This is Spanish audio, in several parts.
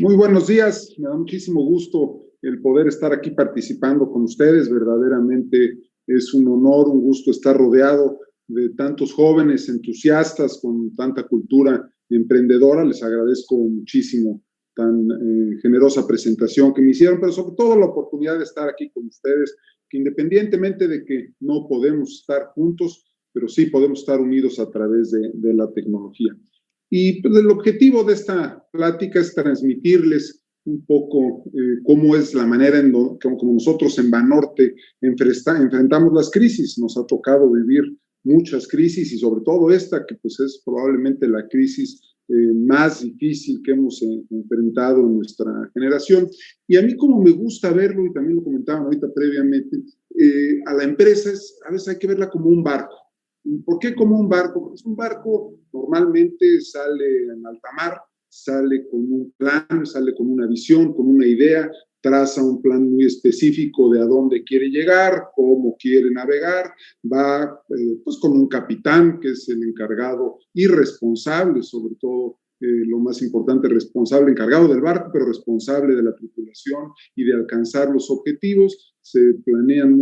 Muy buenos días, me da muchísimo gusto el poder estar aquí participando con ustedes. Verdaderamente es un honor, un gusto estar rodeado de tantos jóvenes entusiastas con tanta cultura emprendedora. Les agradezco muchísimo tan generosa presentación que me hicieron, pero sobre todo la oportunidad de estar aquí con ustedes, que independientemente de que no podemos estar juntos, pero sí podemos estar unidos a través de la tecnología. Y pues, el objetivo de esta plática es transmitirles un poco cómo es la manera en como nosotros en Banorte enfrentamos las crisis. Nos ha tocado vivir muchas crisis y sobre todo esta, que pues es probablemente la crisis más difícil que hemos enfrentado en nuestra generación. Y a mí, como me gusta verlo, y también lo comentaban ahorita previamente, a la empresa a veces hay que verla como un barco. ¿Por qué como un barco? Porque un barco normalmente sale en alta mar, sale con un plan, sale con una visión, con una idea, traza un plan muy específico de a dónde quiere llegar, cómo quiere navegar, va pues con un capitán que es el encargado y responsable, sobre todo lo más importante, responsable, encargado del barco, pero responsable de la tripulación y de alcanzar los objetivos. Se planean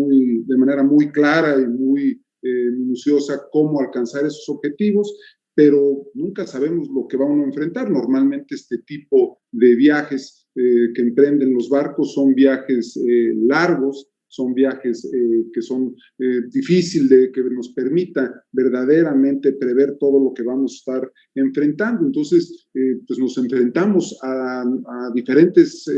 de manera muy clara y muy minuciosa cómo alcanzar esos objetivos, pero nunca sabemos lo que va uno a enfrentar. Normalmente este tipo de viajes que emprenden los barcos son viajes largos, son viajes que son difíciles de que nos permita verdaderamente prever todo lo que vamos a estar enfrentando. Entonces, pues nos enfrentamos a diferentes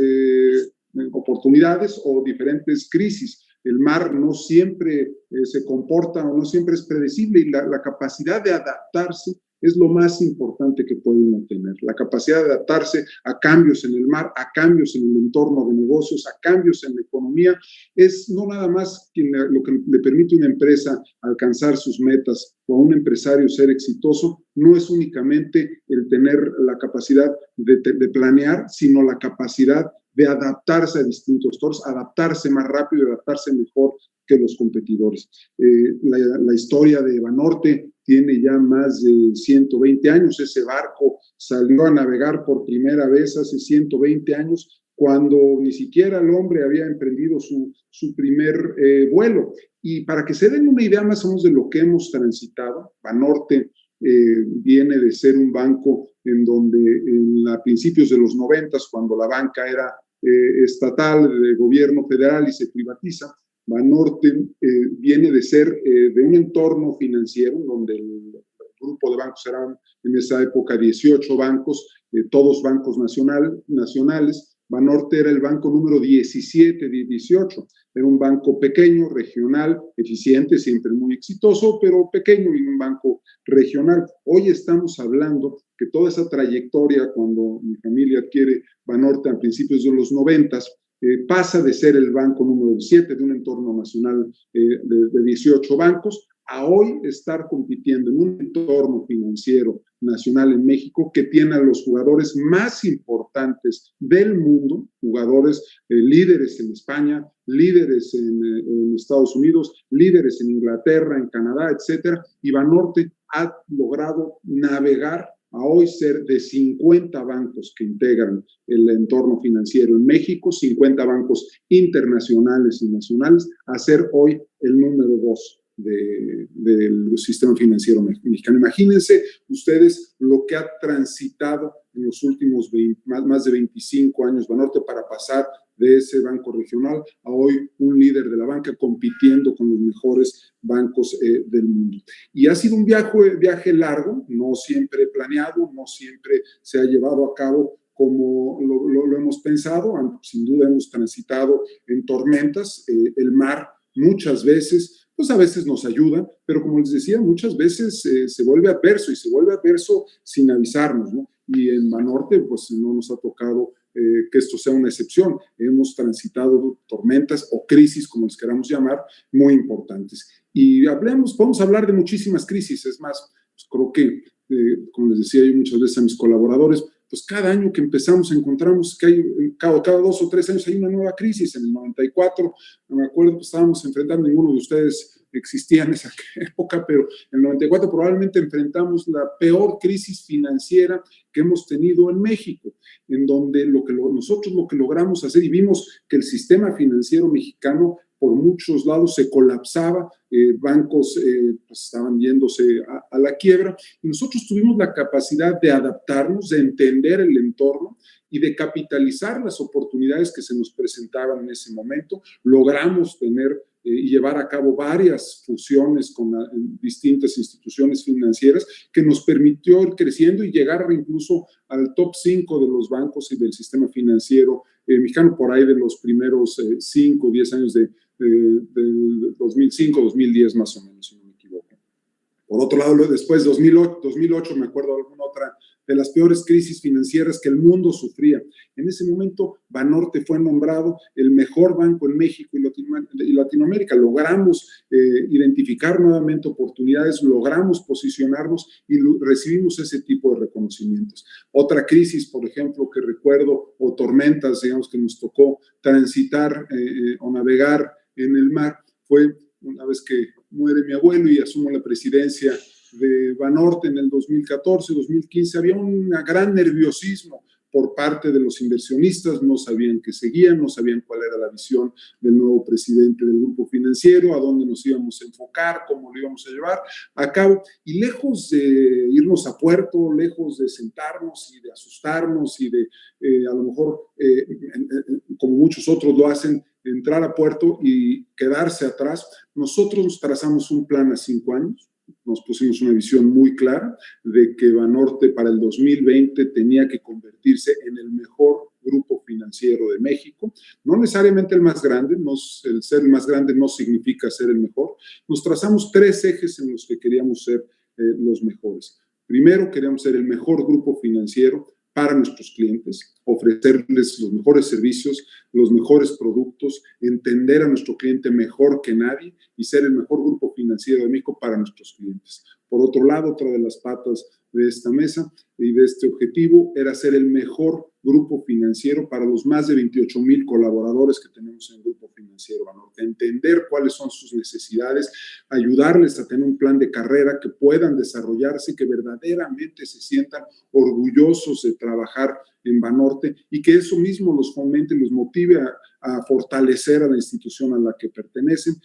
oportunidades o diferentes crisis. El mar no siempre se comporta o no siempre es predecible y la capacidad de adaptarse es lo más importante que puede uno tener. La capacidad de adaptarse a cambios en el mar, a cambios en el entorno de negocios, a cambios en la economía, es no nada más lo que le permite a una empresa alcanzar sus metas o a un empresario ser exitoso, no es únicamente el tener la capacidad de planear, sino la capacidad de adaptarse a distintos entornos, adaptarse más rápido, adaptarse mejor que los competidores. La historia de Banorte tiene ya más de 120 años. Ese barco salió a navegar por primera vez hace 120 años, cuando ni siquiera el hombre había emprendido su primer vuelo. Y para que se den una idea más o menos de lo que hemos transitado, Banorte viene de ser un banco en donde a principios de los 90, cuando la banca era estatal, de gobierno federal y se privatiza, Banorte viene de ser de un entorno financiero donde el grupo de bancos eran en esa época 18 bancos, todos bancos nacionales. Banorte era el banco número 17 de 18. Era un banco pequeño, regional, eficiente, siempre muy exitoso, pero pequeño y un banco regional. Hoy estamos hablando que toda esa trayectoria, cuando mi familia adquiere Banorte a principios de los 90, pasa de ser el banco número 7 de un entorno nacional de 18 bancos a hoy estar compitiendo en un entorno financiero nacional en México que tiene a los jugadores más importantes del mundo, jugadores líderes en España, líderes en Estados Unidos, líderes en Inglaterra, en Canadá, etcétera. Y Banorte ha logrado navegar a hoy ser de 50 bancos que integran el entorno financiero en México, 50 bancos internacionales y nacionales, a ser hoy el número 2 del sistema financiero mexicano. Imagínense ustedes lo que ha transitado en los últimos más de 25 años Banorte para pasar de ese banco regional a hoy un líder de la banca compitiendo con los mejores bancos del mundo. Y ha sido un viaje largo, no siempre planeado, no siempre se ha llevado a cabo como lo hemos pensado. Sin duda hemos transitado en tormentas. El mar muchas veces, pues a veces nos ayuda, pero como les decía, muchas veces se vuelve adverso y se vuelve adverso sin avisarnos, ¿no? Y en Banorte, pues no nos ha tocado que esto sea una excepción. Hemos transitado tormentas o crisis, como les queramos llamar, muy importantes. Y podemos hablar de muchísimas crisis. Es más, pues creo que, como les decía yo muchas veces a mis colaboradores, pues cada año que empezamos encontramos que hay, cada 2 o 3 años hay una nueva crisis. En el 94, no me acuerdo, pues estábamos enfrentando, ninguno de ustedes existía en esa época, pero en el 94 probablemente enfrentamos la peor crisis financiera que hemos tenido en México, en donde nosotros lo que logramos hacer, y vimos que el sistema financiero mexicano por muchos lados se colapsaba, bancos pues estaban yéndose a la quiebra, y nosotros tuvimos la capacidad de adaptarnos, de entender el entorno y de capitalizar las oportunidades que se nos presentaban en ese momento. Logramos tener y llevar a cabo varias fusiones con distintas instituciones financieras que nos permitió ir creciendo y llegar incluso al top 5 de los bancos y del sistema financiero mexicano por ahí de los primeros 5 o 10 años de 2005, 2010 más o menos, si no me equivoco. Por otro lado, después de 2008, me acuerdo de alguna otra de las peores crisis financieras que el mundo sufría. En ese momento, Banorte fue nombrado el mejor banco en México y Latinoamérica. Logramos identificar nuevamente oportunidades, logramos posicionarnos y recibimos ese tipo de reconocimientos. Otra crisis, por ejemplo, que recuerdo, o tormentas, digamos, que nos tocó transitar o navegar en el mar, fue una vez que muere mi abuelo y asumo la presidencia de Banorte en el 2014, 2015, había un gran nerviosismo por parte de los inversionistas, no sabían qué seguían, no sabían cuál era la visión del nuevo presidente del grupo financiero, a dónde nos íbamos a enfocar, cómo lo íbamos a llevar a cabo, y lejos de irnos a puerto, lejos de sentarnos y de asustarnos y de a lo mejor, como muchos otros lo hacen, entrar a puerto y quedarse atrás, nosotros trazamos un plan a 5 años, nos pusimos una visión muy clara de que Banorte para el 2020 tenía que convertirse en el mejor grupo financiero de México, no necesariamente el más grande, el ser el más grande no significa ser el mejor. Nos trazamos 3 ejes en los que queríamos ser los mejores. Primero, queríamos ser el mejor grupo financiero para nuestros clientes, ofrecerles los mejores servicios, los mejores productos, entender a nuestro cliente mejor que nadie y ser el mejor grupo financiero de México para nuestros clientes. Por otro lado, otra de las patas de esta mesa y de este objetivo era ser el mejor grupo financiero para los más de 28,000 colaboradores que tenemos en el Grupo Financiero Banorte, entender cuáles son sus necesidades, ayudarles a tener un plan de carrera que puedan desarrollarse, que verdaderamente se sientan orgullosos de trabajar en Banorte y que eso mismo los fomente, los motive a fortalecer a la institución a la que pertenecen,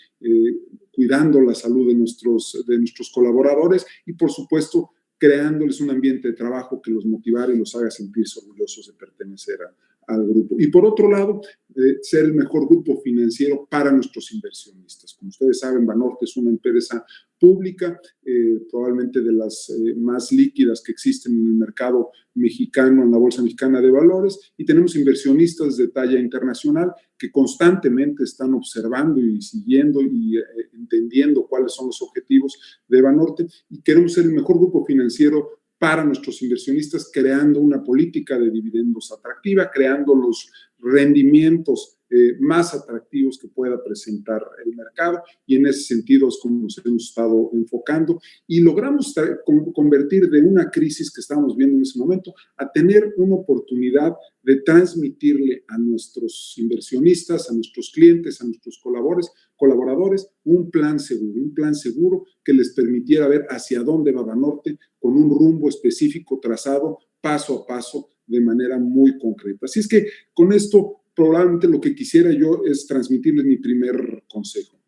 cuidando la salud de nuestros colaboradores y, por supuesto, creándoles un ambiente de trabajo que los motivara y los haga sentirse orgullosos de pertenecer al grupo. Y por otro lado, ser el mejor grupo financiero para nuestros inversionistas. Como ustedes saben, Banorte es una empresa pública, probablemente de las más líquidas que existen en el mercado mexicano, en la Bolsa Mexicana de Valores, y tenemos inversionistas de talla internacional que constantemente están observando y siguiendo y entendiendo cuáles son los objetivos de Banorte, y queremos ser el mejor grupo financiero para nuestros inversionistas, creando una política de dividendos atractiva, creando los rendimientos más atractivos que pueda presentar el mercado, y en ese sentido es como nos hemos estado enfocando y logramos convertir de una crisis que estábamos viendo en ese momento a tener una oportunidad de transmitirle a nuestros inversionistas, a nuestros clientes, a nuestros colaboradores un plan seguro que les permitiera ver hacia dónde va Banorte con un rumbo específico trazado paso a paso de manera muy concreta. Así es que con esto probablemente lo que quisiera yo es transmitirles mi primer consejo.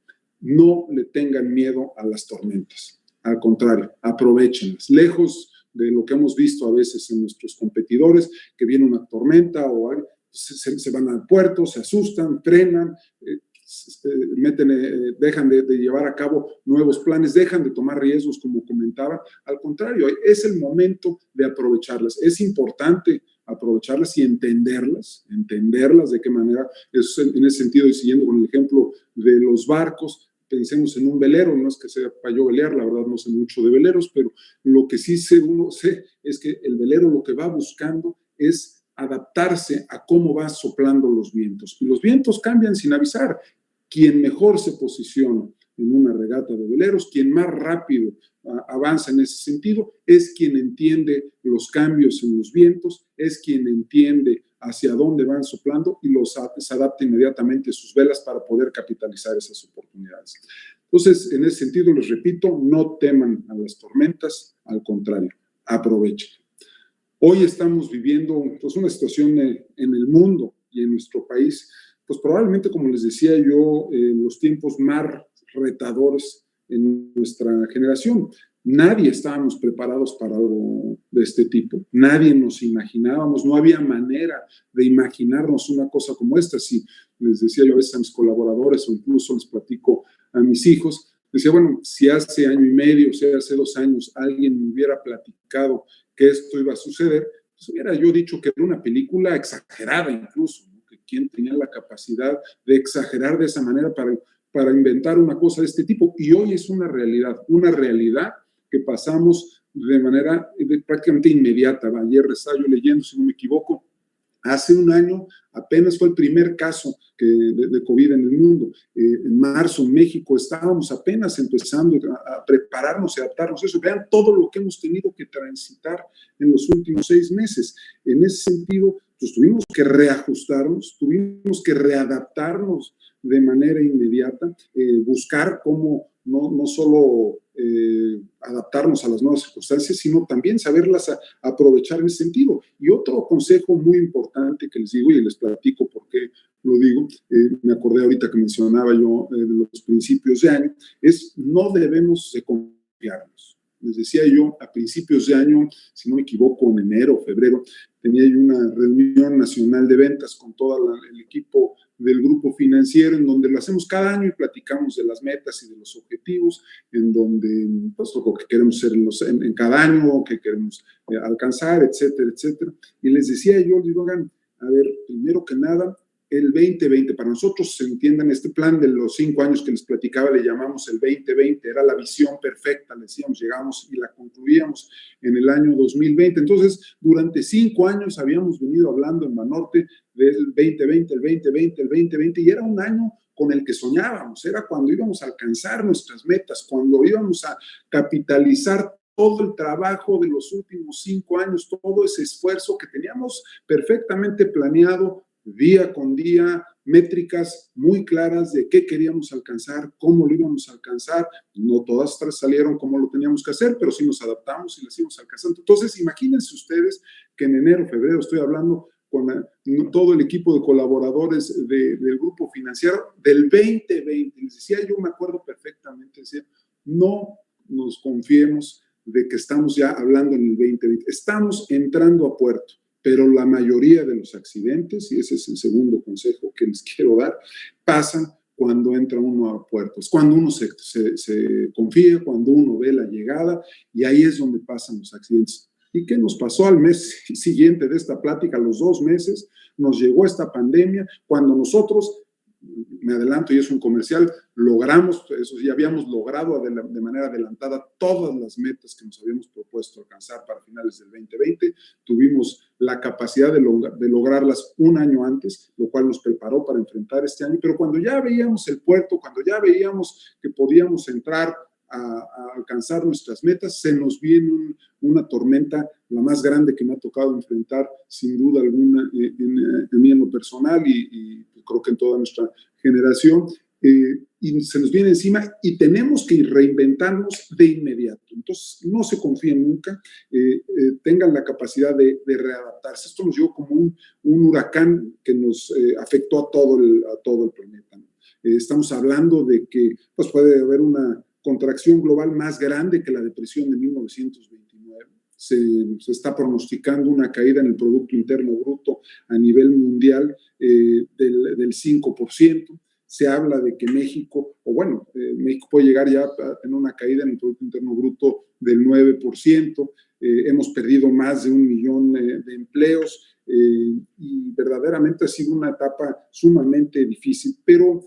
No le tengan miedo a las tormentas. Al contrario, aprovechenlas. Lejos de lo que hemos visto a veces en nuestros competidores, que viene una tormenta o algo, se van al puerto, se asustan, frenan, dejan de llevar a cabo nuevos planes, dejan de tomar riesgos, como comentaba. Al contrario, es el momento de aprovecharlas. Es importante aprovecharlas y entenderlas de qué manera. En ese sentido, y siguiendo con el ejemplo de los barcos, pensemos en un velero, no es que sea para yo velear, la verdad no sé mucho de veleros, pero lo que sí sé es que el velero lo que va buscando es adaptarse a cómo va soplando los vientos. Y los vientos cambian sin avisar. Quien mejor se posiciona en una regata de veleros, quien más rápido avanza en ese sentido, es quien entiende los cambios en los vientos, es quien entiende hacia dónde van soplando y se adapta inmediatamente sus velas para poder capitalizar esas oportunidades. Entonces, en ese sentido, les repito, no teman a las tormentas, al contrario, aprovechen. Hoy estamos viviendo pues, una situación en el mundo y en nuestro país, pues probablemente, como les decía yo, los tiempos más retadores en nuestra generación. Nadie estábamos preparados para algo de este tipo, nadie nos imaginábamos, no había manera de imaginarnos una cosa como esta. Si les decía yo a veces a mis colaboradores o incluso les platico a mis hijos, decía, bueno, si hace año y medio, si hace 2 años alguien me hubiera platicado que esto iba a suceder, pues hubiera yo dicho que era una película exagerada incluso, ¿no? Que quién tenía la capacidad de exagerar de esa manera para inventar una cosa de este tipo. Y hoy es una realidad que pasamos de manera prácticamente inmediata. Ayer estaba yo leyendo, si no me equivoco, hace un año apenas fue el primer caso de COVID en el mundo. En marzo, en México, estábamos apenas empezando a prepararnos y adaptarnos a eso. Vean todo lo que hemos tenido que transitar en los últimos 6 meses. En ese sentido, pues tuvimos que reajustarnos, tuvimos que readaptarnos de manera inmediata, buscar cómo no solo adaptarnos a las nuevas circunstancias, sino también saberlas aprovechar en ese sentido. Y otro consejo muy importante que les digo, y les platico por qué lo digo, me acordé ahorita que mencionaba yo de los principios de año, es no debemos de confiarnos. Les decía yo, a principios de año, si no me equivoco, en enero, febrero, tenía yo una reunión nacional de ventas con todo el equipo del grupo financiero, en donde lo hacemos cada año y platicamos de las metas y de los objetivos, en donde, pues, lo que queremos hacer en cada año, que queremos alcanzar, etcétera, etcétera. Y les decía yo, digo, oigan, a ver, primero que nada, el 2020, para nosotros, se entiendan, este plan de los 5 años que les platicaba, le llamamos el 2020, era la visión perfecta, le decíamos, llegamos y la concluíamos en el año 2020. Entonces, durante 5 años habíamos venido hablando en Banorte del 2020, el 2020, el 2020, y era un año con el que soñábamos, era cuando íbamos a alcanzar nuestras metas, cuando íbamos a capitalizar todo el trabajo de los últimos 5 años, todo ese esfuerzo que teníamos perfectamente planeado día con día, métricas muy claras de qué queríamos alcanzar, cómo lo íbamos a alcanzar. No todas salieron como lo teníamos que hacer, pero sí nos adaptamos y las íbamos alcanzando. Entonces, imagínense ustedes que en enero, febrero, estoy hablando con todo el equipo de colaboradores del grupo financiero del 2020. Les decía, yo me acuerdo perfectamente, decía, no nos confiemos de que estamos ya hablando en el 2020. Estamos entrando a puerto, pero la mayoría de los accidentes, y ese es el segundo consejo que les quiero dar, pasan cuando entra uno a puertos, cuando uno se confía, cuando uno ve la llegada, y ahí es donde pasan los accidentes. ¿Y qué nos pasó al mes siguiente de esta plática? A los 2 meses nos llegó esta pandemia, cuando nosotros, me adelanto y es un comercial, logramos, eso ya habíamos logrado de manera adelantada todas las metas que nos habíamos propuesto alcanzar para finales del 2020, tuvimos la capacidad de lograrlas un año antes, lo cual nos preparó para enfrentar este año, pero cuando ya veíamos el puerto, cuando ya veíamos que podíamos entrar a alcanzar nuestras metas, se nos viene una tormenta, la más grande que me ha tocado enfrentar, sin duda alguna, en mí en lo personal y creo que en toda nuestra generación, y se nos viene encima y tenemos que reinventarnos de inmediato. Entonces, no se confíen nunca, tengan la capacidad de readaptarse. Esto nos llegó como un huracán que nos afectó a todo el planeta, ¿no? Estamos hablando de que pues, puede haber una contracción global más grande que la depresión de 1929. Se está pronosticando una caída en el Producto Interno Bruto a nivel mundial del 5%. Se habla de que México puede llegar ya a tener una caída en el Producto Interno Bruto del 9%. Hemos perdido más de 1 millón de empleos y verdaderamente ha sido una etapa sumamente difícil. Pero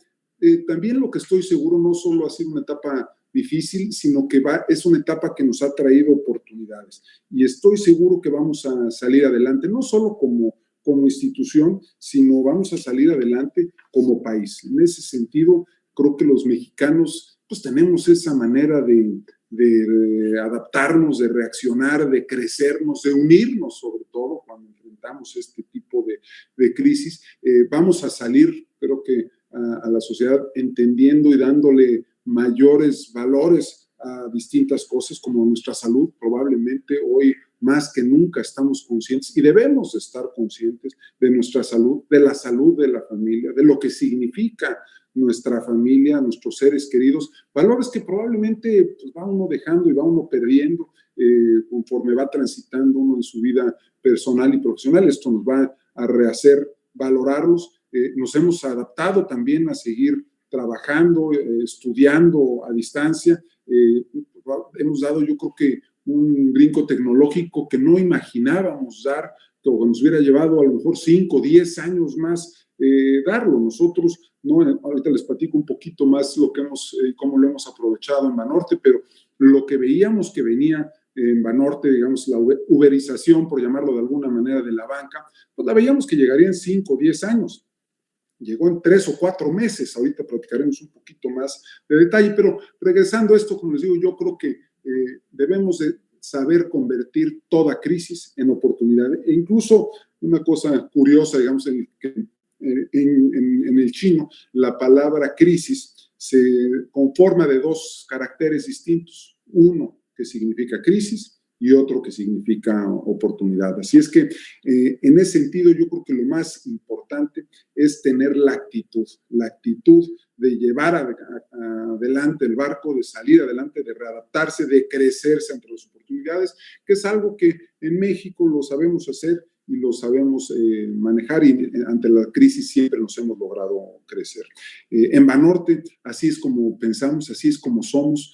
también lo que estoy seguro no solo ha sido una etapa difícil, sino que es una etapa que nos ha traído oportunidades. Y estoy seguro que vamos a salir adelante, no solo como institución, sino vamos a salir adelante como país. En ese sentido, creo que los mexicanos pues tenemos esa manera de adaptarnos, de reaccionar, de crecernos, de unirnos, sobre todo cuando enfrentamos este tipo de crisis. Vamos a salir, creo que a la sociedad entendiendo y dándole mayores valores a distintas cosas como nuestra salud. Probablemente hoy más que nunca estamos conscientes y debemos estar conscientes de nuestra salud, de la salud de la familia, de lo que significa nuestra familia, nuestros seres queridos, valores que probablemente pues, va uno dejando y va uno perdiendo conforme va transitando uno en su vida personal y profesional. Esto nos va a rehacer valorarlos. Nos hemos adaptado también a seguir trabajando, estudiando a distancia. Hemos dado, yo creo que, un brinco tecnológico que no imaginábamos dar, que nos hubiera llevado a lo mejor 5 o 10 años más darlo. Nosotros, ¿no? Ahorita les platico un poquito más lo que cómo lo hemos aprovechado en Banorte, pero lo que veíamos que venía en Banorte, digamos, la uberización, por llamarlo de alguna manera, de la banca, pues la veíamos que llegaría en 5 o 10 años. Llegó en 3 o 4 meses, ahorita platicaremos un poquito más de detalle, pero regresando a esto, como les digo, yo creo que debemos de saber convertir toda crisis en oportunidad. E incluso una cosa curiosa, digamos, en el chino, la palabra crisis se conforma de 2 caracteres distintos. Uno que significa crisis y otro que significa oportunidad. Así es que en ese sentido yo creo que lo más importante es tener la actitud de llevar adelante el barco, de salir adelante, de readaptarse, de crecerse ante las oportunidades, que es algo que en México lo sabemos hacer y lo sabemos manejar, y ante la crisis siempre nos hemos logrado crecer. En Banorte, así es como pensamos, así es como somos.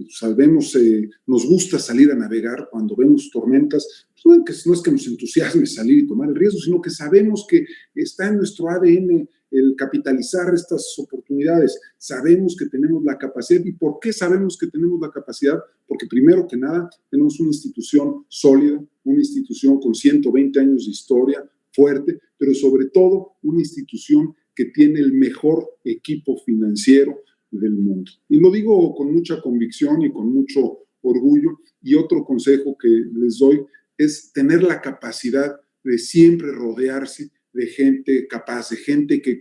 Sabemos, nos gusta salir a navegar cuando vemos tormentas. No es que nos entusiasme salir y tomar el riesgo, sino que sabemos que está en nuestro ADN el capitalizar estas oportunidades. Sabemos que tenemos la capacidad. ¿Y por qué sabemos que tenemos la capacidad? Porque primero que nada tenemos una institución sólida, una institución con 120 años de historia, fuerte, pero sobre todo una institución que tiene el mejor equipo financiero del mundo. Y lo digo con mucha convicción y con mucho orgullo. Y otro consejo que les doy es tener la capacidad de siempre rodearse de gente capaz, de gente que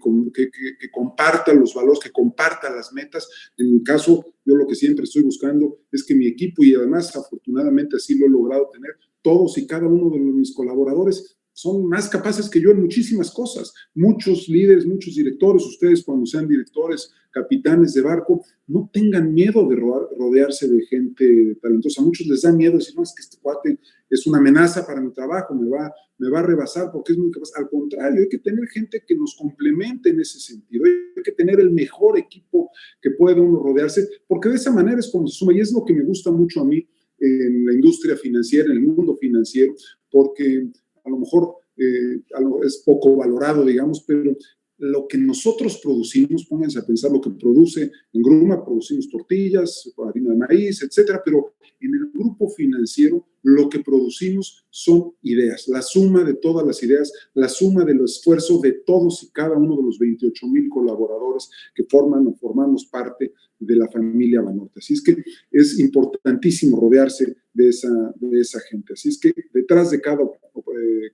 comparta los valores, que comparta las metas. En mi caso, yo lo que siempre estoy buscando es que mi equipo, y además afortunadamente así lo he logrado tener, todos y cada uno de mis colaboradores son más capaces que yo en muchísimas cosas. Muchos líderes, muchos directores, ustedes cuando sean directores, capitanes de barco, no tengan miedo de rodearse de gente talentosa. A muchos les da miedo decir, no, es que este cuate es una amenaza para mi trabajo, me va a rebasar porque es muy capaz. Al contrario, hay que tener gente que nos complemente en ese sentido. Hay que tener el mejor equipo que pueda uno rodearse, porque de esa manera es como se suma. Y es lo que me gusta mucho a mí en la industria financiera, en el mundo financiero, porque a lo mejor es poco valorado, digamos, pero lo que nosotros producimos, pónganse a pensar lo que produce en Gruma, producimos tortillas, harina de maíz, etcétera, pero en el grupo financiero lo que producimos son ideas, la suma de todas las ideas, la suma del esfuerzo de todos y cada uno de los 28,000 colaboradores que forman o formamos parte de la familia Banorte. Así es que es importantísimo rodearse de esa gente. Así es que detrás de cada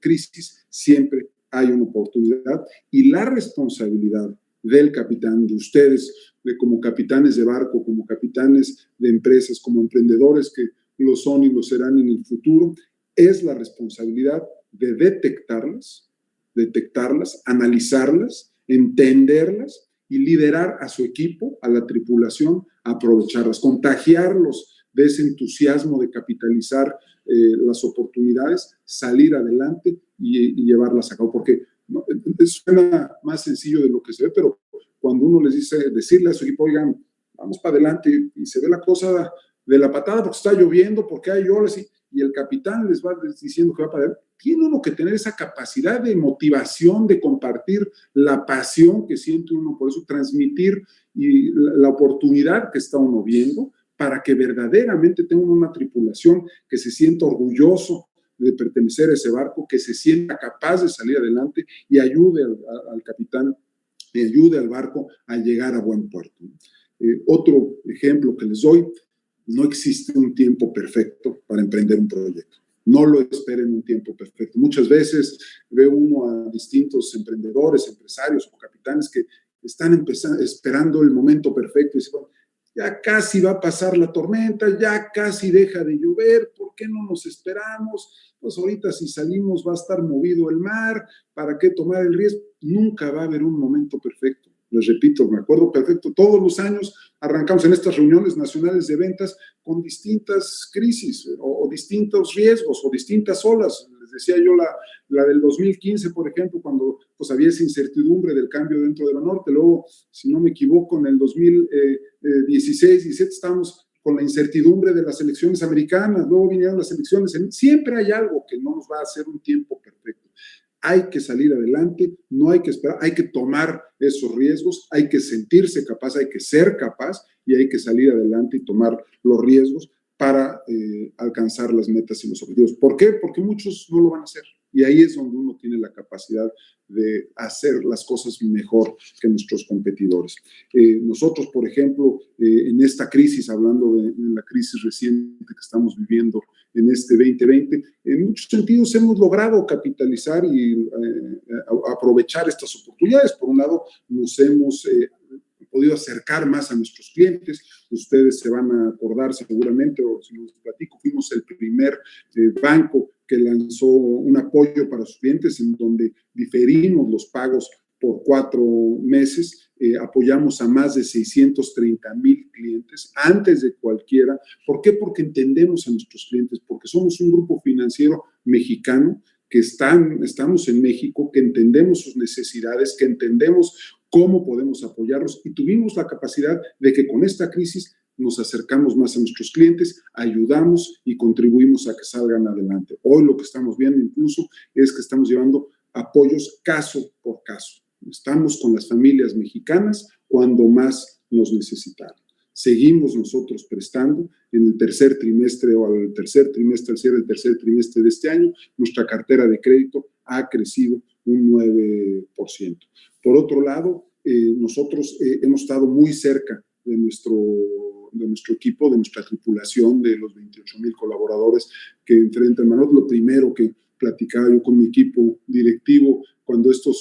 crisis siempre hay una oportunidad, y la responsabilidad del capitán, de ustedes, como capitanes de barco, como capitanes de empresas, como emprendedores que lo son y lo serán en el futuro, es la responsabilidad de detectarlas, analizarlas, entenderlas y liderar a su equipo, a la tripulación, a aprovecharlas, contagiarlos de ese entusiasmo de capitalizar las oportunidades, salir adelante y llevarlas a cabo, porque ¿no? Suena más sencillo de lo que se ve, pero cuando uno les dice, decirle a su equipo, oigan, vamos para adelante, y se ve la cosa de la patada porque está lloviendo, porque hay olas, y el capitán les va diciendo que va para adelante, tiene uno que tener esa capacidad de motivación, de compartir la pasión que siente uno, por eso transmitir y la oportunidad que está uno viendo, para que verdaderamente tenga una tripulación que se sienta orgulloso de pertenecer a ese barco, que se sienta capaz de salir adelante y ayude al capitán, y ayude al barco a llegar a buen puerto. Otro ejemplo que les doy, no existe un tiempo perfecto para emprender un proyecto. No lo esperen un tiempo perfecto. Muchas veces ve uno a distintos emprendedores, empresarios o capitanes que están esperando el momento perfecto y dicen, bueno, ya casi va a pasar la tormenta, ya casi deja de llover, ¿por qué no nos esperamos? Pues ahorita si salimos va a estar movido el mar, ¿para qué tomar el riesgo? Nunca va a haber un momento perfecto. Les repito, me acuerdo perfecto, todos los años arrancamos en estas reuniones nacionales de ventas con distintas crisis o distintos riesgos o distintas olas. Les decía yo la del 2015, por ejemplo, cuando pues, había esa incertidumbre del cambio dentro de Banorte. Luego, si no me equivoco, en el 2016, 17 estábamos con la incertidumbre de las elecciones americanas. Luego vinieron las elecciones. Siempre hay algo que no nos va a hacer un tiempo perfecto. Hay que salir adelante, no hay que esperar, hay que tomar esos riesgos, hay que sentirse capaz, hay que ser capaz y hay que salir adelante y tomar los riesgos para alcanzar las metas y los objetivos. ¿Por qué? Porque muchos no lo van a hacer. Y ahí es donde uno tiene la capacidad de hacer las cosas mejor que nuestros competidores. Nosotros, por ejemplo, en esta crisis, hablando de la crisis reciente que estamos viviendo en este 2020, en muchos sentidos hemos logrado capitalizar y aprovechar estas oportunidades. Por un lado, nos hemos podido acercar más a nuestros clientes. Ustedes se van a acordar seguramente, o si los platico, fuimos el primer banco que lanzó un apoyo para sus clientes en donde diferimos los pagos por 4 meses, apoyamos a más de 630,000 clientes antes de cualquiera. ¿Por qué? Porque entendemos a nuestros clientes, porque somos un grupo financiero mexicano que estamos en México, que entendemos sus necesidades, que entendemos cómo podemos apoyarlos y tuvimos la capacidad de que con esta crisis nos acercamos más a nuestros clientes, ayudamos y contribuimos a que salgan adelante. Hoy lo que estamos viendo incluso es que estamos llevando apoyos caso por caso. Estamos con las familias mexicanas cuando más nos necesitaron. Seguimos nosotros prestando en el tercer trimestre o al tercer trimestre, al cierre del tercer trimestre de este año, nuestra cartera de crédito ha crecido un 9%. Por otro lado, nosotros hemos estado muy cerca de nuestro equipo, de nuestra tripulación, de los 28,000 colaboradores que enfrentan Banorte. Lo primero que platicaba yo con mi equipo directivo cuando esto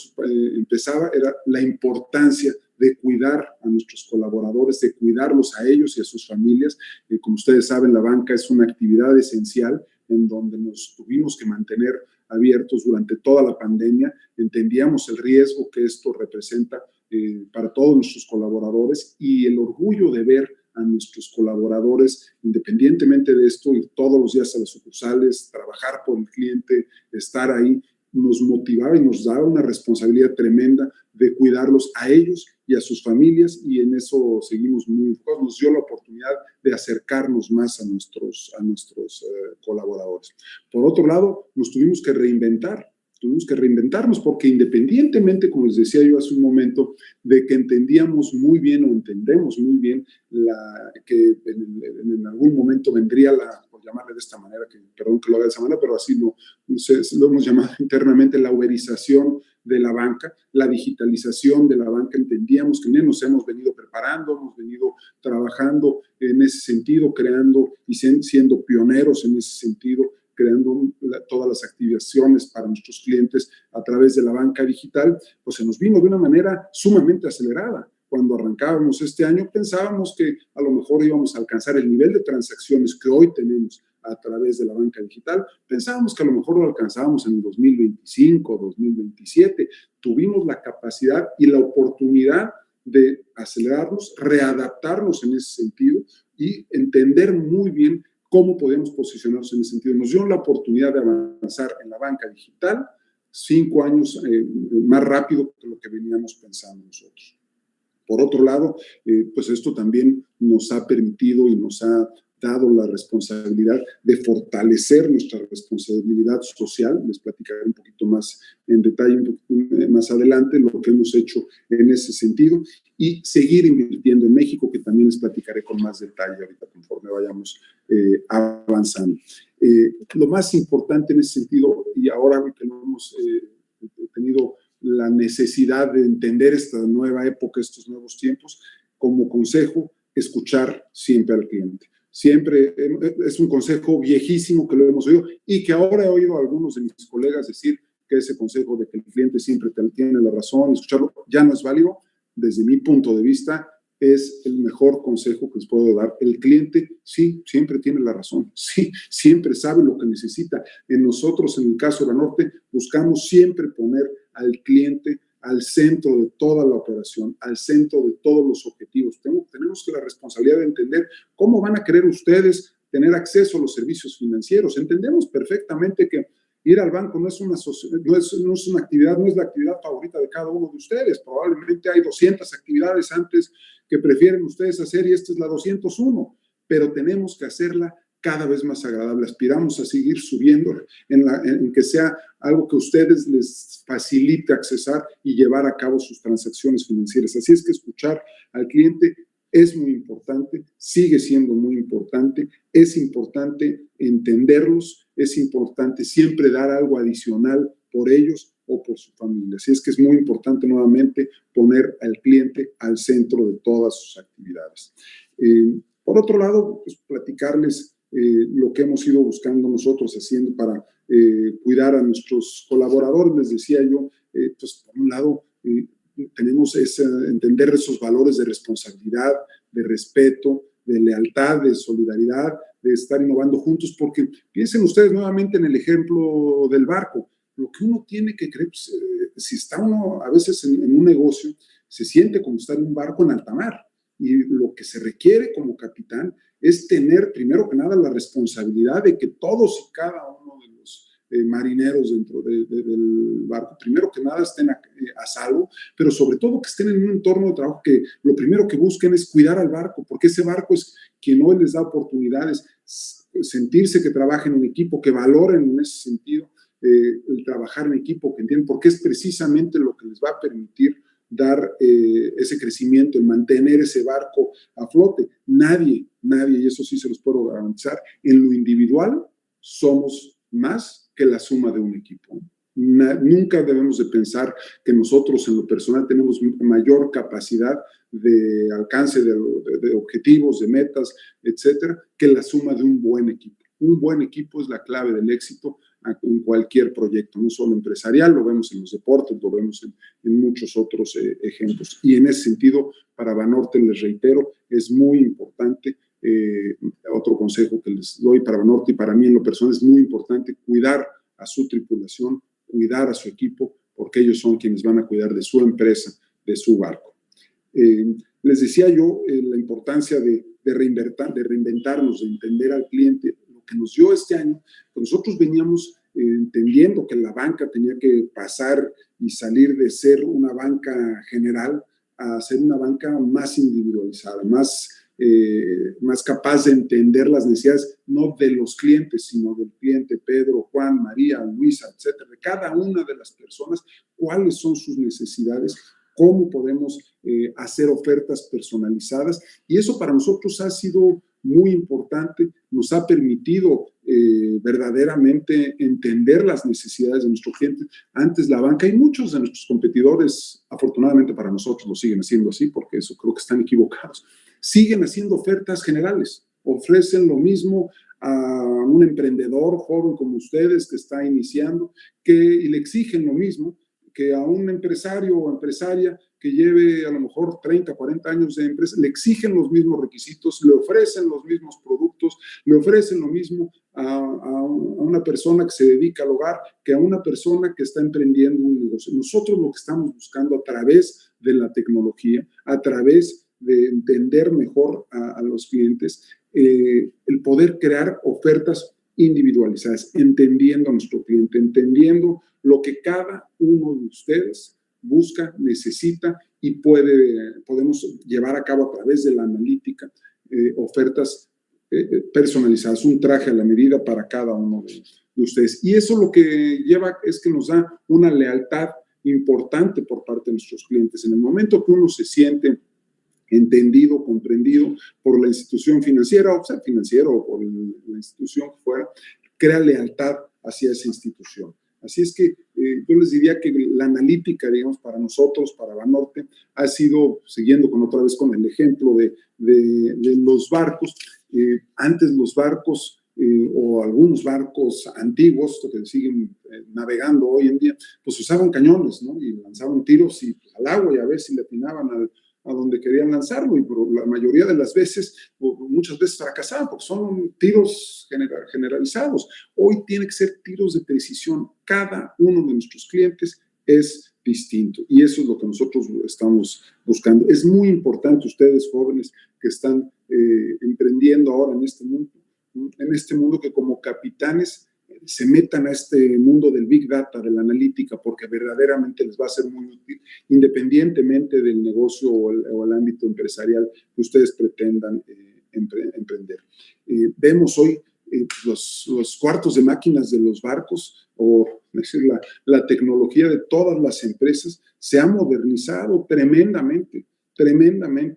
empezaba era la importancia de cuidar a nuestros colaboradores, de cuidarlos a ellos y a sus familias. Como ustedes saben, la banca es una actividad esencial en donde nos tuvimos que mantener abiertos durante toda la pandemia. Entendíamos el riesgo que esto representa para todos nuestros colaboradores y el orgullo de ver a nuestros colaboradores, independientemente de esto, ir todos los días a las sucursales, trabajar por el cliente, estar ahí, nos motivaba y nos daba una responsabilidad tremenda de cuidarlos a ellos y a sus familias, y en eso seguimos muy enfocados. Nos dio la oportunidad de acercarnos más a nuestros colaboradores. Por otro lado, nos tuvimos que reinventarnos porque independientemente, como les decía yo hace un momento, de que entendíamos muy bien o entendemos muy bien que en algún momento vendría por llamarle de esta manera, perdón que lo haga de esa manera, pero así lo hemos llamado internamente la uberización de la banca, la digitalización de la banca. Entendíamos que nos hemos venido preparando, hemos venido trabajando en ese sentido, creando y siendo pioneros en ese sentido, creando todas las activaciones para nuestros clientes a través de la banca digital. Pues se nos vino de una manera sumamente acelerada. Cuando arrancábamos este año pensábamos que a lo mejor íbamos a alcanzar el nivel de transacciones que hoy tenemos a través de la banca digital. Pensábamos que a lo mejor lo alcanzábamos en el 2025, 2027. Tuvimos la capacidad y la oportunidad de acelerarnos, readaptarnos en ese sentido y entender muy bien cómo podemos posicionarnos en ese sentido. Nos dio la oportunidad de avanzar en la banca digital 5 años más rápido que lo que veníamos pensando nosotros. Por otro lado, pues esto también nos ha permitido y nos ha dado la responsabilidad de fortalecer nuestra responsabilidad social. Les platicaré un poquito más en detalle más adelante lo que hemos hecho en ese sentido y seguir invirtiendo en México, que también les platicaré con más detalle ahorita conforme vayamos avanzando. Lo más importante en ese sentido, y ahora que lo hemos tenido la necesidad de entender esta nueva época, estos nuevos tiempos, como consejo, escuchar siempre al cliente. Siempre es un consejo viejísimo que lo hemos oído y que ahora he oído a algunos de mis colegas decir que ese consejo de que el cliente siempre tiene la razón, escucharlo, ya no es válido. Desde mi punto de vista, es el mejor consejo que les puedo dar. El cliente, sí, siempre tiene la razón, sí, siempre sabe lo que necesita. En nosotros, en el caso de Banorte, buscamos siempre poner al cliente al centro de toda la operación, al centro de todos los objetivos. Tenemos la responsabilidad de entender cómo van a querer ustedes tener acceso a los servicios financieros. Entendemos perfectamente que ir al banco no es una actividad, no es la actividad favorita de cada uno de ustedes. Probablemente hay 200 actividades antes que prefieren ustedes hacer y esta es la 201, pero tenemos que hacerla cada vez más agradable. Aspiramos a seguir subiendo en que sea algo que a ustedes les facilite accesar y llevar a cabo sus transacciones financieras. Así es que escuchar al cliente es muy importante, sigue siendo muy importante, es importante entenderlos, es importante siempre dar algo adicional por ellos o por su familia. Así es que es muy importante nuevamente poner al cliente al centro de todas sus actividades. Por otro lado, pues platicarles lo que hemos ido buscando nosotros haciendo para cuidar a nuestros colaboradores. Les decía yo, pues por un lado, tenemos entender esos valores de responsabilidad, de respeto, de lealtad, de solidaridad, de estar innovando juntos, porque piensen ustedes nuevamente en el ejemplo del barco. Lo que uno tiene que creer, pues, si está uno a veces en un negocio, se siente como estar en un barco en alta mar. Y lo que se requiere como capitán es tener, primero que nada, la responsabilidad de que todos y cada uno de los marineros dentro del barco, primero que nada estén a salvo, pero sobre todo que estén en un entorno de trabajo que lo primero que busquen es cuidar al barco, porque ese barco es quien hoy les da oportunidades, sentirse que trabajen en equipo, que valoren en ese sentido el trabajar en equipo, que entienden, porque es precisamente lo que les va a permitir dar ese crecimiento, el mantener ese barco a flote. Nadie, y eso sí se los puedo garantizar, en lo individual somos más que la suma de un equipo. Nunca debemos de pensar que nosotros en lo personal tenemos mayor capacidad de alcance de objetivos, de metas, etcétera, que la suma de un buen equipo. Un buen equipo es la clave del éxito en cualquier proyecto, no solo empresarial, lo vemos en los deportes, lo vemos en muchos otros ejemplos. Y en ese sentido, para Banorte, les reitero, es muy importante, otro consejo que les doy para Banorte y para mí en lo personal, es muy importante cuidar a su tripulación, cuidar a su equipo, porque ellos son quienes van a cuidar de su empresa, de su barco. Les decía yo la importancia de reinventarnos, de entender al cliente. Lo que nos dio este año, pues nosotros veníamos entendiendo que la banca tenía que pasar y salir de ser una banca general a ser una banca más individualizada, más capaz de entender las necesidades, no de los clientes, sino del cliente Pedro, Juan, María, Luisa, etcétera, de cada una de las personas, cuáles son sus necesidades, cómo podemos hacer ofertas personalizadas. Y eso para nosotros ha sido muy importante, nos ha permitido verdaderamente entender las necesidades de nuestros clientes. Antes la banca y muchos de nuestros competidores, afortunadamente para nosotros lo siguen haciendo así, porque eso creo que están equivocados, siguen haciendo ofertas generales, ofrecen lo mismo a un emprendedor joven como ustedes que está iniciando, y le exigen lo mismo que a un empresario o empresaria que lleve a lo mejor 30, 40 años de empresa, le exigen los mismos requisitos, le ofrecen los mismos productos, le ofrecen lo mismo a una persona que se dedica al hogar que a una persona que está emprendiendo un negocio. Nosotros lo que estamos buscando a través de la tecnología, a través de entender mejor a los clientes, el poder crear ofertas individualizadas, entendiendo a nuestro cliente, entendiendo lo que cada uno de ustedes busca, necesita y podemos llevar a cabo a través de la analítica ofertas personalizadas, un traje a la medida para cada uno de ustedes. Y eso lo que lleva es que nos da una lealtad importante por parte de nuestros clientes. En el momento que uno se siente entendido, comprendido por la institución financiera, o sea, financiero o por la institución que fuera, crea lealtad hacia esa institución. Así es que yo les diría que la analítica, digamos, para nosotros, para Banorte, ha sido, siguiendo otra vez con el ejemplo de los barcos, antes los barcos o algunos barcos antiguos que siguen navegando hoy en día, pues usaban cañones, ¿no? Y lanzaban tiros y, pues, al agua y a ver si le atinaban a donde querían lanzarlo y por la mayoría de las veces, muchas veces fracasaban porque son tiros generalizados. Hoy tiene que ser tiros de precisión. Cada uno de nuestros clientes es distinto y eso es lo que nosotros estamos buscando. Es muy importante ustedes jóvenes que están emprendiendo ahora en este mundo que como capitanes se metan a este mundo del Big Data, de la analítica, porque verdaderamente les va a ser muy útil, independientemente del negocio o el ámbito empresarial que ustedes pretendan emprender. Vemos hoy los cuartos de máquinas de los barcos, o es decir, la tecnología de todas las empresas se ha modernizado tremendamente.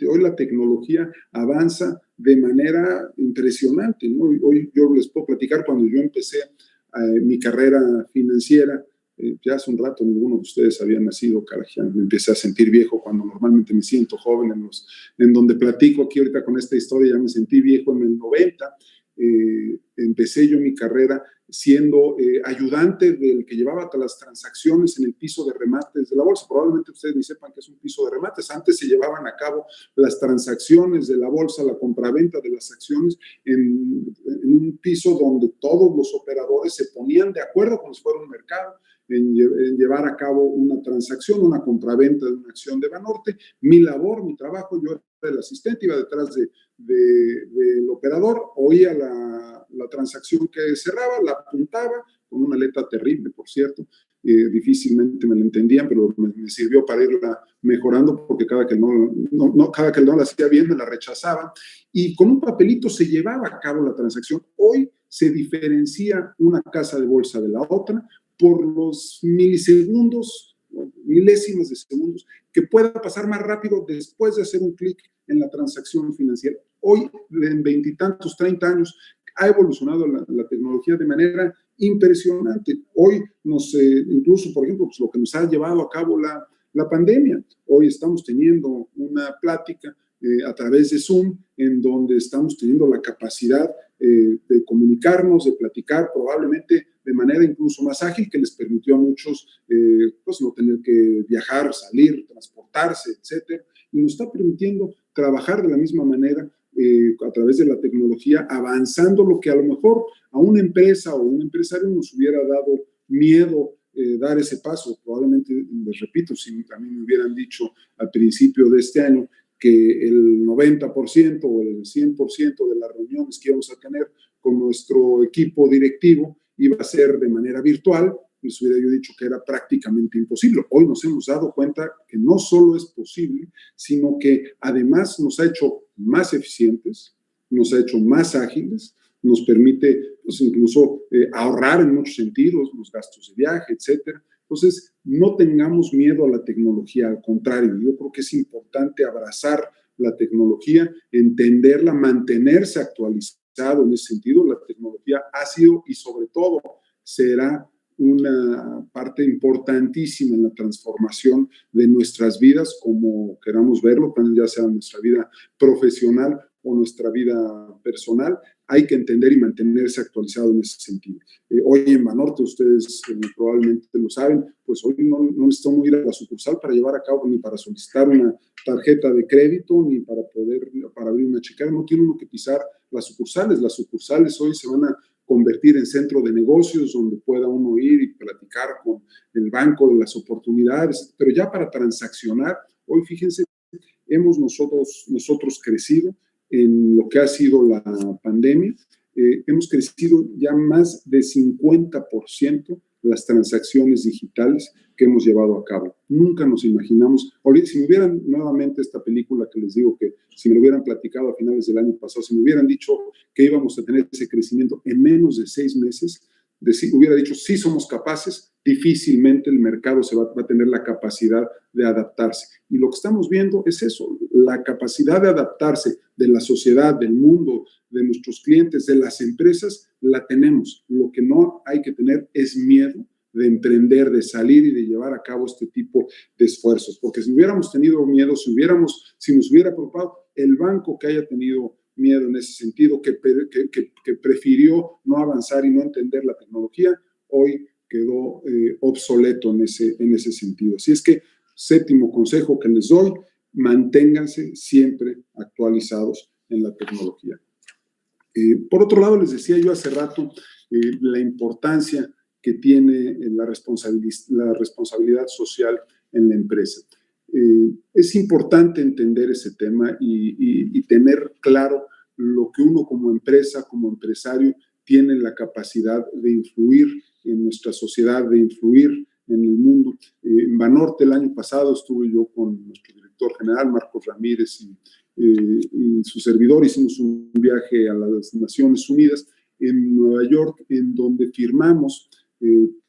Hoy la tecnología avanza de manera impresionante, ¿no? Hoy yo les puedo platicar cuando yo empecé mi carrera financiera, ya hace un rato ninguno de ustedes había nacido, carajá, me empecé a sentir viejo cuando normalmente me siento joven en donde platico aquí ahorita con esta historia, ya me sentí viejo en el 90, empecé yo mi carrera siendo ayudante del que llevaba las transacciones en el piso de remates de la bolsa. Probablemente ustedes ni sepan qué es un piso de remates. Antes se llevaban a cabo las transacciones de la bolsa, la compraventa de las acciones en un piso donde todos los operadores se ponían de acuerdo como si fuera un mercado en llevar a cabo una transacción, una compraventa de una acción de Banorte. Mi labor, mi trabajo, yo era el asistente, iba detrás del operador, oía la transacción que cerraba, la apuntaba con una letra terrible, por cierto, difícilmente me la entendían, pero me sirvió para irla mejorando porque cada que cada que no la hacía bien me la rechazaban y con un papelito se llevaba a cabo la transacción. Hoy se diferencia una casa de bolsa de la otra por los milisegundos, milésimas de segundos, que pueda pasar más rápido después de hacer un clic en la transacción financiera. Hoy, en 20 y tantos, 30 años, ha evolucionado la tecnología de manera impresionante. Hoy, incluso, por ejemplo, pues, lo que nos ha llevado a cabo la pandemia. Hoy estamos teniendo una plática a través de Zoom, en donde estamos teniendo la capacidad de comunicarnos, de platicar, probablemente de manera incluso más ágil, que les permitió a muchos pues no tener que viajar, salir, transportarse, etcétera, y nos está permitiendo trabajar de la misma manera a través de la tecnología, avanzando lo que a lo mejor a una empresa o un empresario nos hubiera dado miedo dar ese paso. Probablemente, les repito, si a mí me hubieran dicho al principio de este año que el 90% o el 100% de las reuniones que íbamos a tener con nuestro equipo directivo iba a ser de manera virtual, les hubiera yo dicho que era prácticamente imposible. Hoy nos hemos dado cuenta que no solo es posible, sino que además nos ha hecho más eficientes, nos ha hecho más ágiles, nos permite pues, incluso ahorrar en muchos sentidos, los gastos de viaje, etcétera. Entonces, no tengamos miedo a la tecnología, al contrario, yo creo que es importante abrazar la tecnología, entenderla, mantenerse actualizado en ese sentido. La tecnología ha sido y sobre todo será una parte importantísima en la transformación de nuestras vidas, como queramos verlo, ya sea nuestra vida profesional o nuestra vida personal. Hay que entender y mantenerse actualizado en ese sentido. Hoy en Banorte, ustedes probablemente lo saben, pues hoy no necesitamos ir a la sucursal para llevar a cabo ni para solicitar una tarjeta de crédito, ni para abrir una chequera. No tiene uno que pisar las sucursales. Las sucursales hoy se van a convertir en centro de negocios donde pueda uno ir y platicar con el banco de las oportunidades, pero ya para transaccionar, hoy fíjense, hemos nosotros crecido en lo que ha sido la pandemia, hemos crecido ya más de 50% las transacciones digitales que hemos llevado a cabo. Nunca nos imaginamos, si me hubieran nuevamente esta película que les digo que si me lo hubieran platicado a finales del año pasado, si me hubieran dicho que íbamos a tener ese crecimiento en menos de 6 meses, hubiera dicho sí somos capaces, difícilmente el mercado va a tener la capacidad de adaptarse. Y lo que estamos viendo es eso, la capacidad de adaptarse de la sociedad, del mundo, de nuestros clientes, de las empresas, la tenemos. Lo que no hay que tener es miedo de emprender, de salir y de llevar a cabo este tipo de esfuerzos. Porque si hubiéramos tenido miedo, si nos hubiera preocupado, el banco que haya tenido miedo en ese sentido, que prefirió no avanzar y no entender la tecnología, hoy quedó obsoleto en ese sentido. Así es que, séptimo consejo que les doy, manténganse siempre actualizados en la tecnología. Por otro lado, les decía yo hace rato la importancia que tiene la responsabilidad social en la empresa. Es importante entender ese tema y tener claro lo que uno como empresa, como empresario, tiene la capacidad de influir en nuestra sociedad, de influir en el mundo. En Banorte el año pasado estuve yo con nuestro director general, Marcos Ramírez, y su servidor. Hicimos un viaje a las Naciones Unidas en Nueva York, en donde firmamos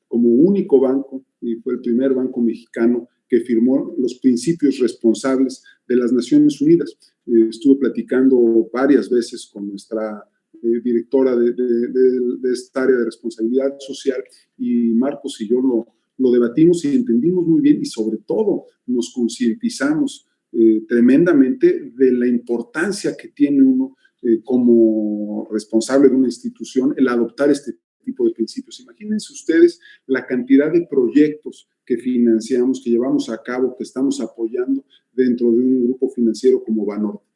como único banco, y fue el primer banco mexicano que firmó los principios responsables de las Naciones Unidas. Estuve platicando varias veces con nuestra directora de esta área de responsabilidad social, y Marcos y yo lo debatimos y entendimos muy bien, y sobre todo nos concientizamos tremendamente de la importancia que tiene uno como responsable de una institución el adoptar este tipo de principios. Imagínense ustedes la cantidad de proyectos que financiamos, que llevamos a cabo, que estamos apoyando dentro de un grupo financiero como Banorte.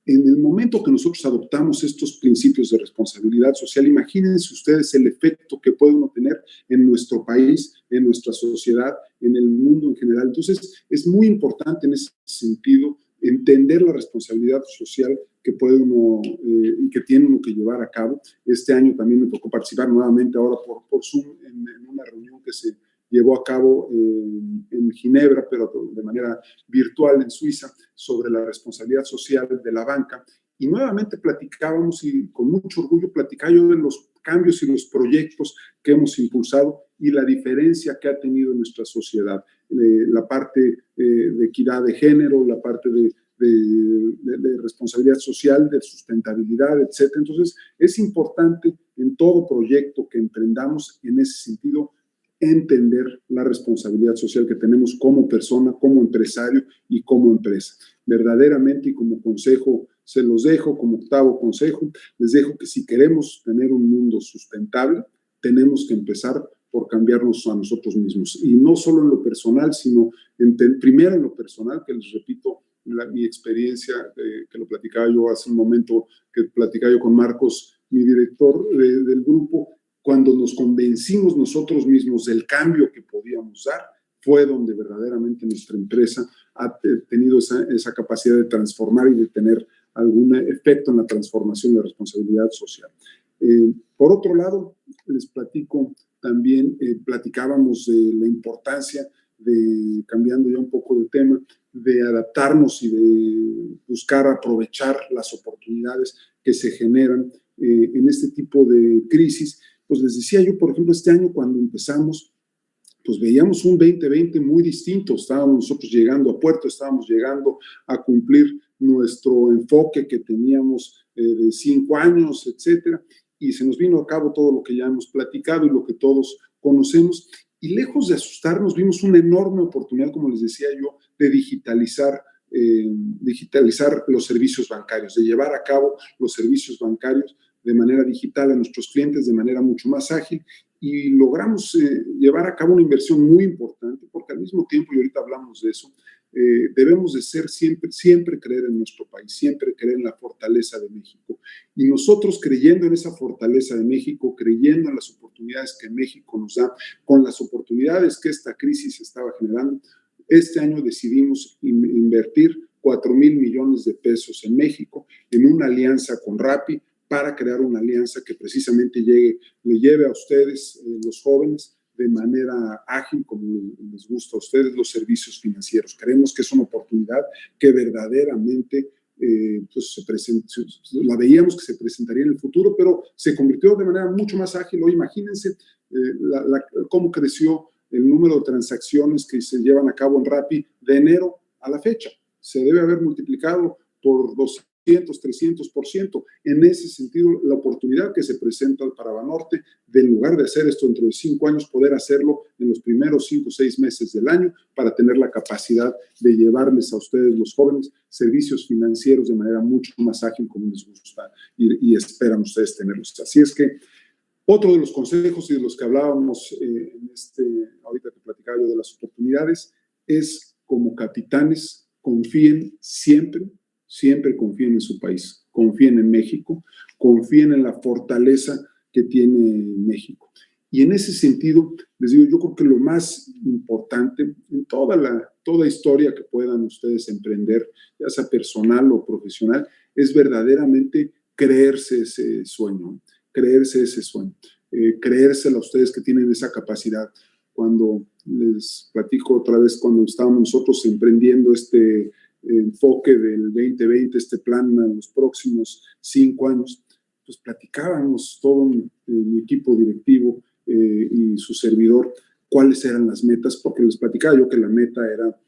En el momento que nosotros adoptamos estos principios de responsabilidad social, imagínense ustedes el efecto que puede uno tener en nuestro país, en nuestra sociedad, en el mundo en general. Entonces, es muy importante en ese sentido entender la responsabilidad social que puede uno y que tiene uno que llevar a cabo. Este año también me tocó participar nuevamente ahora por Zoom en una reunión que se llevó a cabo en Ginebra, pero de manera virtual en Suiza, sobre la responsabilidad social de la banca. Y nuevamente platicábamos, y con mucho orgullo platicaba yo de los cambios y los proyectos que hemos impulsado y la diferencia que ha tenido en nuestra sociedad. La parte de equidad de género, la parte de responsabilidad social, de sustentabilidad, etc. Entonces, es importante en todo proyecto que emprendamos en ese sentido entender la responsabilidad social que tenemos como persona, como empresario y como empresa. Verdaderamente, y como consejo se los dejo, como octavo consejo, les dejo que si queremos tener un mundo sustentable, tenemos que empezar por cambiarnos a nosotros mismos. Y no solo en lo personal, sino primero en lo personal, que les repito, mi experiencia, que lo platicaba yo hace un momento, que platicaba yo con Marcos, mi director del grupo. Cuando nos convencimos nosotros mismos del cambio que podíamos dar, fue donde verdaderamente nuestra empresa ha tenido esa capacidad de transformar y de tener algún efecto en la transformación de responsabilidad social. Por otro lado, les platico también, platicábamos de la importancia de, cambiando ya un poco de tema, de adaptarnos y de buscar aprovechar las oportunidades que se generan en este tipo de crisis. Pues les decía yo, por ejemplo, este año cuando empezamos, pues veíamos un 2020 muy distinto. Estábamos nosotros llegando a puerto, estábamos llegando a cumplir nuestro enfoque que teníamos de 5 años, etcétera, y se nos vino a cabo todo lo que ya hemos platicado y lo que todos conocemos. Y lejos de asustarnos, vimos una enorme oportunidad, como les decía yo, de digitalizar los servicios bancarios, de llevar a cabo los servicios bancarios de manera digital a nuestros clientes de manera mucho más ágil, y logramos llevar a cabo una inversión muy importante, porque al mismo tiempo, y ahorita hablamos de eso, debemos de ser siempre creer en nuestro país, siempre creer en la fortaleza de México. Y nosotros, creyendo en esa fortaleza de México, creyendo en las oportunidades que México nos da, con las oportunidades que esta crisis estaba generando, este año decidimos invertir 4,000 millones de pesos en México, en una alianza con Rappi, para crear una alianza que precisamente le lleve a ustedes, los jóvenes, de manera ágil, como les gusta a ustedes, los servicios financieros. Creemos que es una oportunidad que verdaderamente pues la veíamos que se presentaría en el futuro, pero se convirtió de manera mucho más ágil. Hoy imagínense cómo creció el número de transacciones que se llevan a cabo en Rappi de enero a la fecha. Se debe haber multiplicado por 200, 300%. En ese sentido, la oportunidad que se presenta para Banorte, de en lugar de hacer esto dentro de 5 años, poder hacerlo en los primeros 5 o 6 meses del año, para tener la capacidad de llevarles a ustedes, los jóvenes, servicios financieros de manera mucho más ágil, como les gusta y esperan ustedes tenerlos. Así es que otro de los consejos y de los que hablábamos ahorita que platicaba yo de las oportunidades, es como capitanes confíen siempre, siempre confíen en su país, confíen en México, confíen en la fortaleza que tiene México. Y en ese sentido, les digo, yo creo que lo más importante en toda historia que puedan ustedes emprender, ya sea personal o profesional, es verdaderamente creérselo creérselo a ustedes que tienen esa capacidad. Cuando les platico otra vez, cuando estábamos nosotros emprendiendo este enfoque del 2020, este plan a los próximos 5 años, pues platicábamos todo mi equipo directivo y su servidor cuáles eran las metas, porque les platicaba yo que la meta era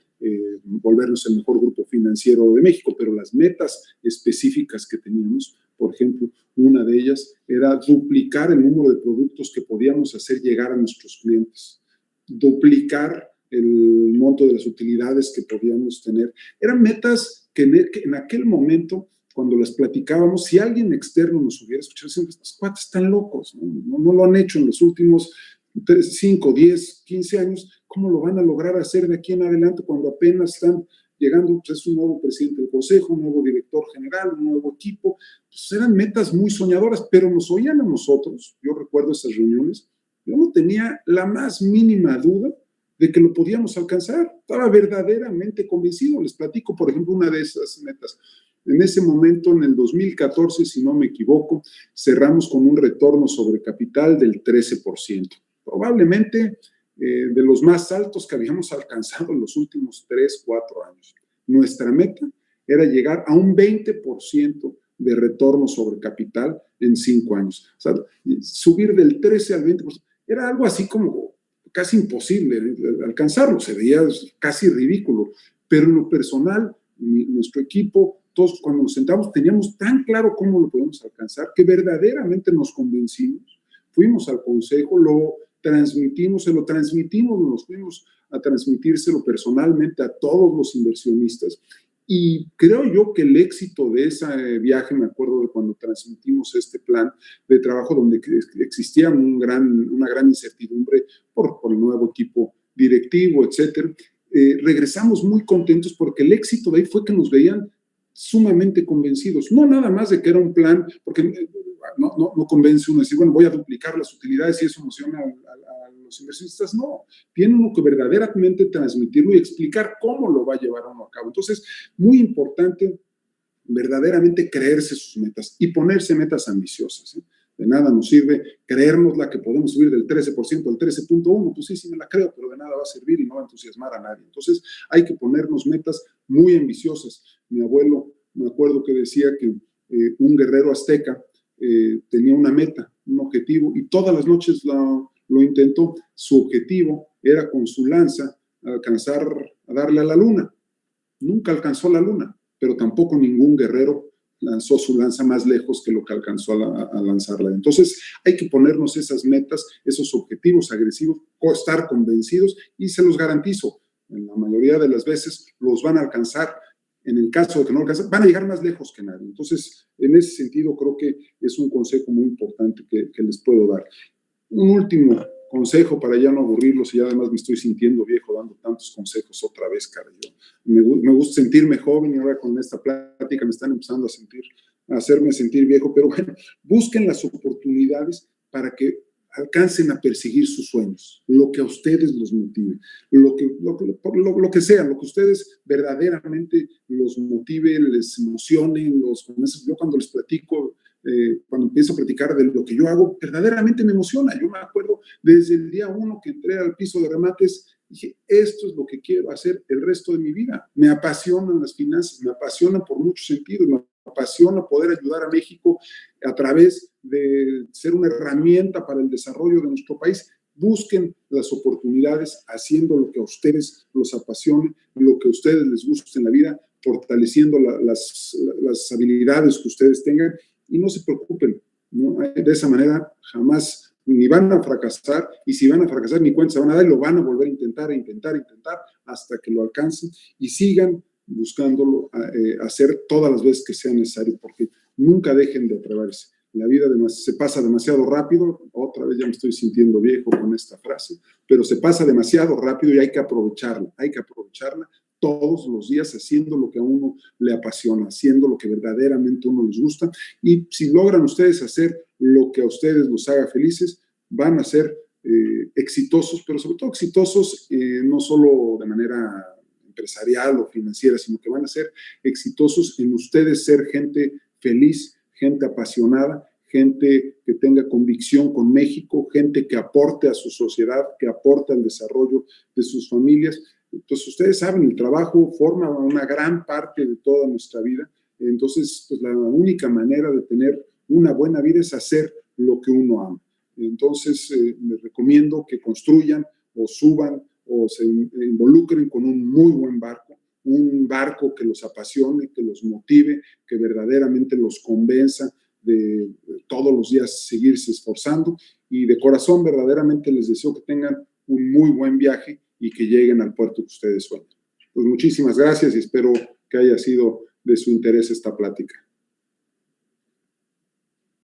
volvernos el mejor grupo financiero de México, pero las metas específicas que teníamos, por ejemplo, una de ellas era duplicar el número de productos que podíamos hacer llegar a nuestros clientes, duplicar el monto de las utilidades que podíamos tener. Eran metas que en aquel momento, cuando las platicábamos, si alguien externo nos hubiera escuchado, decían, estos cuates están locos, no lo han hecho en los últimos 5, 10, 15 años, ¿cómo lo van a lograr hacer de aquí en adelante cuando apenas están llegando? Pues es un nuevo presidente del consejo, un nuevo director general, un nuevo equipo. Pues eran metas muy soñadoras, pero nos oían a nosotros. Yo recuerdo esas reuniones, yo no tenía la más mínima duda de que lo podíamos alcanzar. Estaba verdaderamente convencido. Les platico, por ejemplo, una de esas metas. En ese momento, en el 2014, si no me equivoco, cerramos con un retorno sobre capital del 13%. Probablemente de los más altos que habíamos alcanzado en los últimos 3, 4 años. Nuestra meta era llegar a un 20% de retorno sobre capital en 5 años. O sea, subir del 13 al 20% era algo así como casi imposible alcanzarlo, se veía casi ridículo, pero en lo personal, nuestro equipo, todos cuando nos sentamos teníamos tan claro cómo lo podíamos alcanzar que verdaderamente nos convencimos, fuimos al consejo, lo transmitimos, nos fuimos a transmitírselo personalmente a todos los inversionistas. Y creo yo que el éxito de ese viaje, me acuerdo de cuando transmitimos este plan de trabajo donde existía una gran incertidumbre por el nuevo equipo directivo, etcétera, regresamos muy contentos porque el éxito de ahí fue que nos veían sumamente convencidos, no nada más de que era un plan, porque no convence uno decir, bueno, voy a duplicar las utilidades y eso emociona a los inversionistas. No, tiene uno que verdaderamente transmitirlo y explicar cómo lo va a llevar uno a cabo. Entonces, muy importante verdaderamente creerse sus metas y ponerse metas ambiciosas. De nada nos sirve creernos la que podemos subir del 13% al 13.1%, pues sí me la creo, pero de nada va a servir y no va a entusiasmar a nadie. Entonces hay que ponernos metas muy ambiciosas. Mi abuelo, me acuerdo que decía que un guerrero azteca tenía una meta, un objetivo, y todas las noches lo intentó. Su objetivo era con su lanza alcanzar a darle a la luna. Nunca alcanzó la luna, pero tampoco ningún guerrero lanzó su lanza más lejos que lo que alcanzó a lanzarla. Entonces hay que ponernos esas metas, esos objetivos agresivos, estar convencidos, y se los garantizo, en la mayoría de las veces los van a alcanzar. En el caso de que no alcancen, van a llegar más lejos que nadie. Entonces, en ese sentido, creo que es un consejo muy importante que les puedo dar. Un último consejo para ya no aburrirlos, y además me estoy sintiendo viejo dando tantos consejos otra vez, cara. Me gusta sentirme joven, y ahora con esta plática me están empezando a hacerme sentir viejo, pero bueno, busquen las oportunidades para que alcancen a perseguir sus sueños, lo que a ustedes los motive, lo que sea, lo que ustedes verdaderamente los motive, les emocione. Yo cuando les platico, cuando empiezo a platicar de lo que yo hago, verdaderamente me emociona. Yo me acuerdo desde el día 1 que entré al piso de remates, dije, esto es lo que quiero hacer el resto de mi vida. Me apasionan las finanzas, me apasionan por muchos sentidos, me apasiona poder ayudar a México a través de ser una herramienta para el desarrollo de nuestro país. Busquen las oportunidades haciendo lo que a ustedes los apasione, lo que a ustedes les guste en la vida, fortaleciendo las habilidades que ustedes tengan, y no se preocupen, ¿no? De esa manera jamás ni van a fracasar, y si van a fracasar ni cuenta se van a dar, y lo van a volver a intentar hasta que lo alcancen, y sigan buscándolo hacer todas las veces que sea necesario, porque nunca dejen de atreverse. La vida se pasa demasiado rápido. Otra vez ya me estoy sintiendo viejo con esta frase, pero se pasa demasiado rápido y hay que aprovecharla todos los días haciendo lo que a uno le apasiona, haciendo lo que verdaderamente a uno les gusta. Y si logran ustedes hacer lo que a ustedes los haga felices, van a ser exitosos, pero sobre todo exitosos no solo de manera empresarial o financiera, sino que van a ser exitosos en ustedes ser gente feliz, gente apasionada, gente que tenga convicción con México, gente que aporte a su sociedad, que aporte al desarrollo de sus familias. Entonces, ustedes saben, el trabajo forma una gran parte de toda nuestra vida. Entonces, pues la única manera de tener una buena vida es hacer lo que uno ama. Entonces, les recomiendo que construyan o suban o se involucren con un barco que los apasione, que los motive, que verdaderamente los convenza de todos los días seguirse esforzando. Y de corazón, verdaderamente les deseo que tengan un muy buen viaje y que lleguen al puerto que ustedes sueñan. Pues muchísimas gracias y espero que haya sido de su interés esta plática.